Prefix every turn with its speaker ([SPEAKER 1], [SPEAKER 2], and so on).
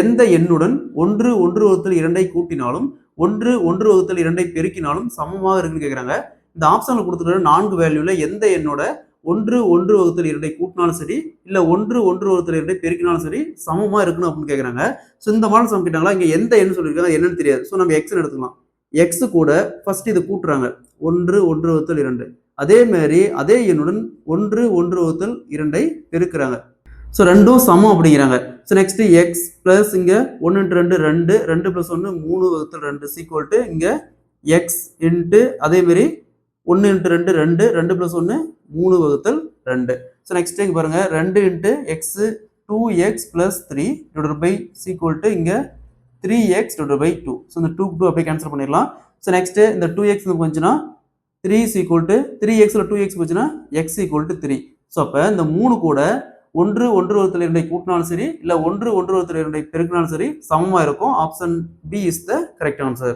[SPEAKER 1] எந்த எண்ணுடன் 1 1 வகுத்தல் 2 கூட்டினாலும் 1 1 வகுத்தல் 2 பெருக்கினாலும் சமமாக இருக்குன்னு கேட்குறாங்க. இந்த ஆப்ஷனில் கொடுத்துருக்கிற 4 வேல்யூல எந்த எண்ணோட 1 1 வகுத்தல் 2 கூட்டினாலும் சரி, இல்லை 1 1 வகுத்தல் 2 பெருக்கினாலும் சரி சமமாக இருக்கணும் அப்படின்னு கேட்குறாங்க. ஸோ இந்த மாதிரி சம் கேட்டாங்களா, இங்கே எந்த எண் சொல்லியிருக்காங்க என்னன்னு தெரியாது. ஸோ நம்ம எக்ஸ்ன்னு எடுத்துக்கலாம். எக்ஸ் கூட ஃபர்ஸ்ட் இது கூட்டுறாங்க 1 1 வகுத்தல் 2. அதே மாதிரி அதே எண்ணுடன் 1 1 வகுத்தல் 2 பெருக்கிறாங்க. ஸோ ரெண்டும் சமம் அப்படிங்கிறாங்க. ஸோ நெக்ஸ்ட் எக்ஸ் பிளஸ் இங்கே 1 இன்ட்டு 2 2 2 பிளஸ் 1 3 வகுத்தல் 2 சீக்வல் டு இங்கே எக்ஸ் இன்ட்டு அதே மாதிரி 1 இன்ட்டு 2 2 2 பிளஸ் 1 3 வகுத்தல் 2. ஸோ நெக்ஸ்ட் இங்கே பாருங்க 2 into x 2x plus 3 divide by is equal to இங்கே 3x டிவைட் பை 2. ஸோ இந்த 2 2 அப்படியே கேன்சல் பண்ணிடலாம். ஸோ நெக்ஸ்ட் இந்த 2x போச்சுன்னா 3 ஈக்குவல் டு 3xல 2x போச்சுன்னா x ஈக்குவல் டு 3. ஸோ அப்போ இந்த 3 கூட 1 1 வகுத்தல் 2 கூட்டினாலும் சரி, இல்லை 1 1 வகுத்தல் 2 பெருக்கினாலும் சரி சமமாக இருக்கும். Option B is the correct answer.